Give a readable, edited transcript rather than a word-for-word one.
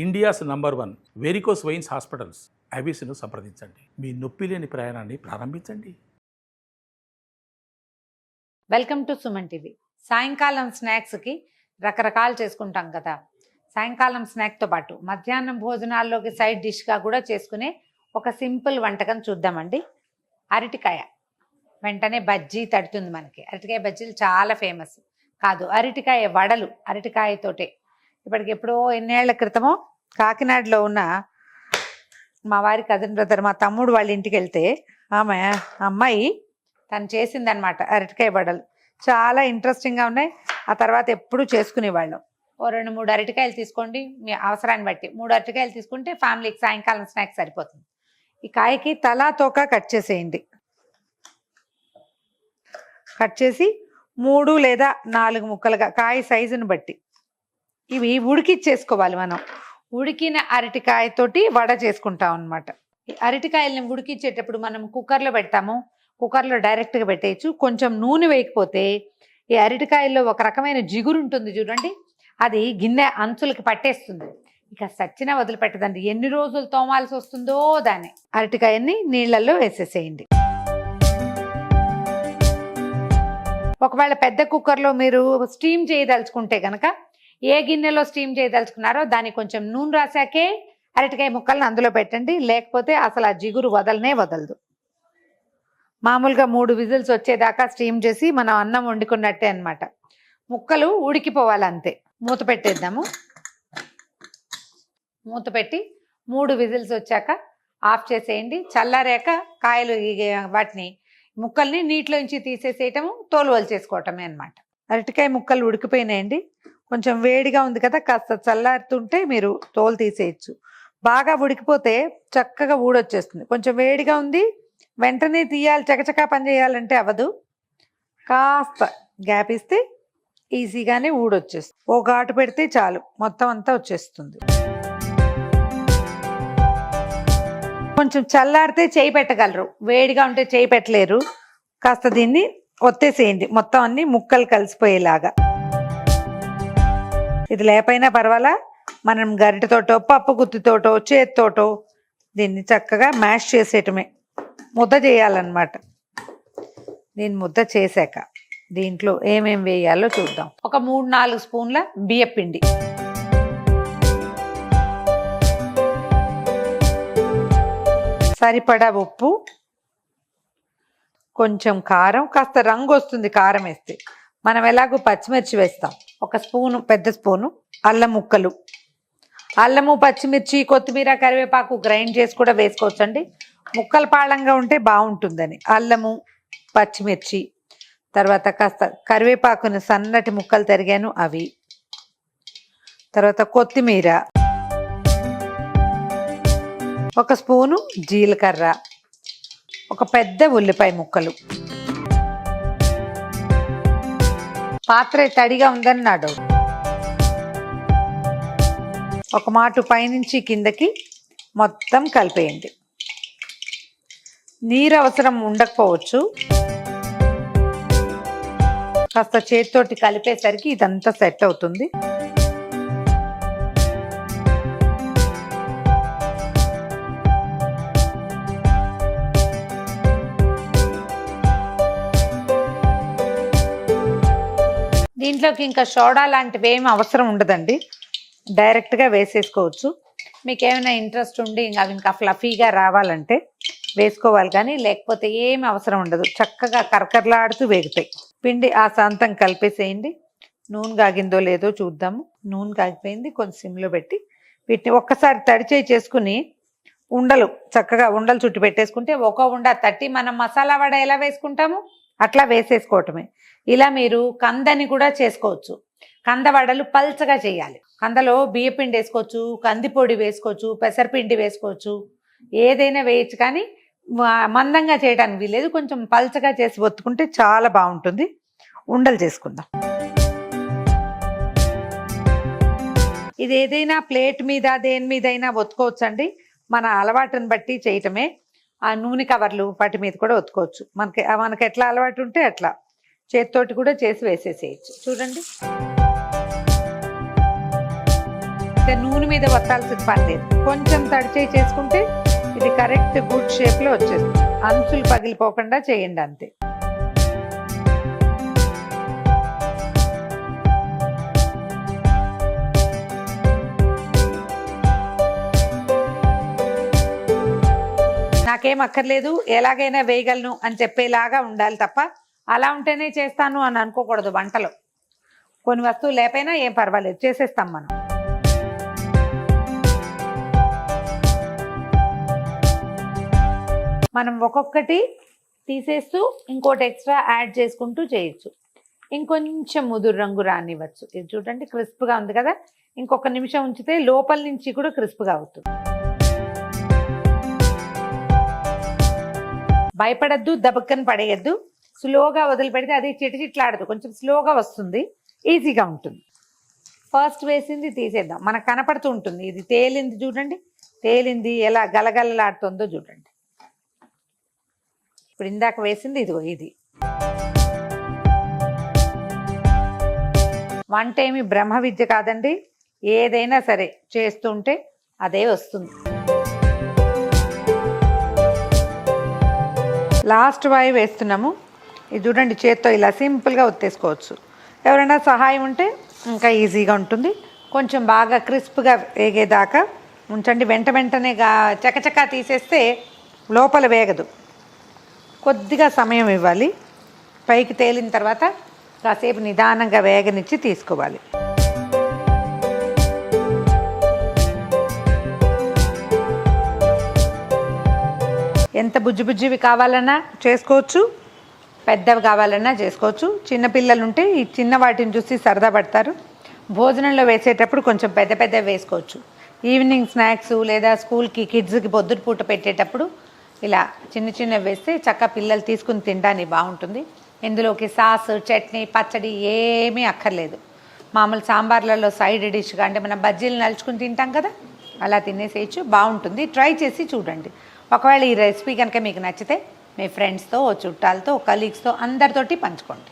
India's number 1 varicose veins hospitals ఐబీసీను సంప్రదించండి. మీ నొప్పి లేని ప్రయాణాన్ని ప్రారంభించండి. Welcome to Suman TV. సాయంకాలం స్నాక్స్కి రకరకాలు చేసుకుంటాం కదా. సాయంకాలం స్నాక్తో పాటు మధ్యాహ్నం భోజనాల్లోకి సైడ్ డిష్గా కూడా చేసుకునే ఒక సింపుల్ వంటకం చూద్దామండి. అరటికాయ వెంటనే బజ్జీ తడుతుంది మనకి. అరటికాయ బజ్జీలు చాలా ఫేమస్ కాదు, అరటికాయ వడలు అరటికాయతోటే. ఇప్పటికి ఎప్పుడో ఎన్నేళ్ల క్రితమో కాకినాడలో ఉన్న మా వారి కజిన్ బ్రదర్, మా తమ్ముడు వాళ్ళ ఇంటికి వెళ్తే అమ్మాయి తను చేసిందనమాట అరటికాయ వడలు. చాలా ఇంట్రెస్టింగ్గా ఉన్నాయి. ఆ తర్వాత ఎప్పుడు చేసుకునేవాళ్ళం. ఓ 2-3 అరటికాయలు తీసుకోండి, మీ అవసరాన్ని బట్టి 3 అరటికాయలు తీసుకుంటే ఫ్యామిలీకి సాయంకాలం స్నాక్స్ సరిపోతుంది. ఈ కాయకి తలా తోక కట్ చేసేయండి. కట్ చేసి 3 లేదా 4 ముక్కలుగా కాయ సైజుని బట్టి ఇవి ఉడికిచ్చేసుకోవాలి. మనం ఉడికిన అరటికాయతోటి వడ చేసుకుంటాం అనమాట. ఈ అరటికాయలని ఉడికిచ్చేటప్పుడు మనం కుక్కర్లో పెడతాము. కుక్కర్లో డైరెక్ట్గా పెట్టేయచ్చు. కొంచెం నూనె వేయకపోతే ఈ అరటికాయల్లో ఒక రకమైన జిగురు ఉంటుంది చూడండి, అది గిన్నె అంచులకి పట్టేస్తుంది. ఇక సచ్చినా వదిలిపెట్టదండి. ఎన్ని రోజులు తోమాల్సి వస్తుందో దాన్ని. అరటికాయని నీళ్ళల్లో వేసేసేయండి. ఒకవేళ పెద్ద కుక్కర్లో మీరు స్టీమ్ చేయదలుచుకుంటే కనుక ఏ గిన్నెలో స్టీమ్ చేయదలుచుకున్నారో దానికి కొంచెం నూనె రాసాకే అరటికాయ ముక్కల్ని అందులో పెట్టండి. లేకపోతే అసలు ఆ జిగురు వదలనే వదలదు. మామూలుగా 3 విజిల్స్ వచ్చేదాకా స్టీమ్ చేసి మనం అన్నం వండుకున్నట్టే అనమాట. ముక్కలు ఉడికిపోవాలి అంతే. మూత పెట్టేద్దాము. మూత పెట్టి 3 విజిల్స్ వచ్చాక ఆఫ్ చేసేయండి. చల్లారాక కాయలు వాటిని ముక్కల్ని నీటిలోంచి తీసేసేయటము, తోలు వలిచేసుకోవటమే అనమాట. అరటికాయ ముక్కలు ఉడికిపోయినాయండి. కొంచెం వేడిగా ఉంది కదా, కాస్త చల్లారుతుంటే మీరు తోలు తీసేయచ్చు. బాగా ఉడికిపోతే చక్కగా ఊడొచ్చేస్తుంది. కొంచెం వేడిగా ఉంది, వెంటనే తీయాలి, చకచకా పని చేయాలంటే అవ్వదు. కాస్త గ్యాప్ ఇస్తే ఈజీగానే ఊడొచ్చేస్తుంది. ఓ ఘాటు పెడితే చాలు, మొత్తం అంతా వచ్చేస్తుంది. కొంచెం చల్లారితే చేయి పెట్టగలరు, వేడిగా ఉంటే చేయి పెట్టలేరు. కాస్త దీన్ని ఒత్తేసేయండి, మొత్తం అన్ని ముక్కలు కలిసిపోయేలాగా. ఇది లేపైనా పర్వాలా, మనం గరిటెతోటో పప్పు గుత్తితోటో చేతితోటో దీన్ని చక్కగా మ్యాష్ చేసేయటమే. ముద్ద చేయాలన్నమాట. దీన్ని ముద్ద చేశాక దీంట్లో ఏమేం వేయాలో చూద్దాం. ఒక 3-4 స్పూన్ల బియ్యపిండి, సరిపడా ఉప్పు, కొంచెం కారం. కాస్త రంగు వస్తుంది కారం వేస్తే. మనం ఎలాగో పచ్చిమిర్చి వేస్తాం. ఒక స్పూను, పెద్ద స్పూను అల్లం ముక్కలు. అల్లము, పచ్చిమిర్చి, కొత్తిమీర, కరివేపాకు గ్రైండ్ చేసి కూడా వేసుకోవచ్చండి. ముక్కలు పాళంగా ఉంటే బాగుంటుందని. అల్లము, పచ్చిమిర్చి, తర్వాత కాస్త కరివేపాకుని సన్నటి ముక్కలు తరిగాను అవి, తర్వాత కొత్తిమీర, ఒక స్పూను జీలకర్ర, ఒక పెద్ద ఉల్లిపాయ ముక్కలు. పాత్ర తడిగా ఉందని నా డౌట్. ఒక మాటు పైనుంచి కిందకి మొత్తం కలిపేయండి. నీరు అవసరం ఉండకపోవచ్చు. కాస్త చేతితోటి కలిపేసరికి ఇదంతా సెట్ అవుతుంది. దీంట్లోకి ఇంకా సోడా లాంటివి ఏమి అవసరం ఉండదండి, డైరెక్ట్గా వేసేసుకోవచ్చు. మీకు ఏమైనా ఇంట్రెస్ట్ ఉండి అవి ఇంకా ఫ్లఫీగా రావాలంటే వేసుకోవాలి, కానీ లేకపోతే ఏమి అవసరం ఉండదు. చక్కగా కరకరలాడుతూ వేగుతాయి. పిండి ఆ శాంతం కలిపేసేయండి. నూనె కాగిందో లేదో చూద్దాము. నూనె కాగిపోయింది. కొంచెం సిమ్లో పెట్టి వీటిని ఒక్కసారి తడిచేయి చేసుకుని ఉండలు చక్కగా ఉండలు చుట్టి పెట్టేసుకుంటే ఒక ఉండ తట్టి మనం మసాలా వడ ఎలా వేసుకుంటాము అట్లా వేసేసుకోవటమే. ఇలా మీరు కందని కూడా చేసుకోవచ్చు. కంద వడలు పల్చగా చేయాలి. కందలో బియ్యపిండి వేసుకోవచ్చు, కందిపొడి వేసుకోవచ్చు, పెసరపిండి వేసుకోవచ్చు, ఏదైనా వేయచ్చు. కానీ మందంగా చేయడానికి వీలేదు. కొంచెం పల్చగా చేసి ఒత్తుకుంటే చాలా బాగుంటుంది. ఉండలు చేసుకుందాం. ఇది ఏదైనా ప్లేట్ మీద దేని మీద అయినా ఒత్తుకోవచ్చండి. మన అలవాటుని బట్టి చేయటమే. ఆ నూనె కవర్లు వాటి మీద కూడా ఒత్తుకోవచ్చు. మనకి ఎట్లా అలవాటు ఉంటే అట్లా చేతితోటి కూడా చేసి వేసేసేయచ్చు. చూడండి. ఇంకా నూనె మీద వత్తాల్సిన పని లేదు. కొంచెం తడిచేయి చేసుకుంటే ఇది కరెక్ట్ గుడ్ షేప్లో వచ్చేస్తుంది. అంచులు పగిలిపోకుండా చేయండి అంతే. నాకేం అక్కర్లేదు, ఎలాగైనా వేయగలను అని చెప్పేలాగా ఉండాలి తప్ప అలా ఉంటేనే చేస్తాను అని అనుకోకూడదు. వంటలో కొన్ని వస్తువులు లేకపోయినా ఏం పర్వాలేదు, చేసేస్తాం మనం. మనం ఒక్కొక్కటి తీసేస్తూ ఇంకోటి ఎక్స్ట్రా యాడ్ చేసుకుంటూ చేయొచ్చు. ఇంకొంచెం ముదురు రంగు రానివ్వచ్చు. ఇది చూడండి క్రిస్ప్గా ఉంది కదా, ఇంకొక నిమిషం ఉంచితే లోపల నుంచి కూడా క్రిస్ప్గా అవుతుంది. భయపడద్దు, దబక్కని పడేయద్దు, స్లోగా వదిలిపెడితే అది చిటిచిట్లాడదు, కొంచెం స్లోగా వస్తుంది, ఈజీగా ఉంటుంది. ఫస్ట్ వేసింది తీసేద్దాం, మనకు కనపడుతూ ఉంటుంది. ఇది తేలింది చూడండి, తేలింది ఎలా గలగలలాడుతుందో చూడండి. ఇప్పుడు ఇందాక వేసింది ఇదిగో ఇది. వంట ఏమి బ్రహ్మ విద్య కాదండి, ఏదైనా సరే చేస్తుంటే అదే వస్తుంది. లాస్ట్ వాయి వేస్తున్నాము. ఇది చూడండి, చేత్తో ఇలా సింపుల్గా ఒత్తేసుకోవచ్చు. ఎవరైనా సహాయం ఉంటే ఇంకా ఈజీగా ఉంటుంది. కొంచెం బాగా క్రిస్ప్గా వేగేదాకా ఉంచండి. వెంటనే చకచకా తీసేస్తే లోపల వేగదు, కొద్దిగా సమయం ఇవ్వాలి. పైకి తేలిన తర్వాత కాసేపు నిదానంగా వేగనిచ్చి తీసుకోవాలి. ఎంత బుజ్జివి కావాలన్నా చేసుకోవచ్చు, పెద్దవి కావాలన్నా చేసుకోవచ్చు. చిన్నపిల్లలు ఉంటే ఈ చిన్న వాటిని చూసి సరదా పడతారు. భోజనంలో వేసేటప్పుడు కొంచెం పెద్దవి వేసుకోవచ్చు. ఈవినింగ్ స్నాక్స్ లేదా స్కూల్కి కిడ్స్కి పొద్దున పూట పెట్టేటప్పుడు ఇలా చిన్నవి వేస్తే చక్కగా పిల్లలు తీసుకుని తినడానికి బాగుంటుంది. ఇందులోకి సాస్, చట్నీ, పచ్చడి ఏమీ అక్కర్లేదు. మామూలు సాంబార్లలో సైడ్ డిష్గా అంటే మనం బజ్జీలు నలుచుకుని తింటాం కదా, అలా తినేసేయచ్చు, బాగుంటుంది. ట్రై చేసి చూడండి. ఒకవేళ ఈ రెసిపీ కనుక మీకు నచ్చితే మీ ఫ్రెండ్స్తో, చుట్టాలతో, కలీగ్స్తో అందరితోటి పంచుకోండి.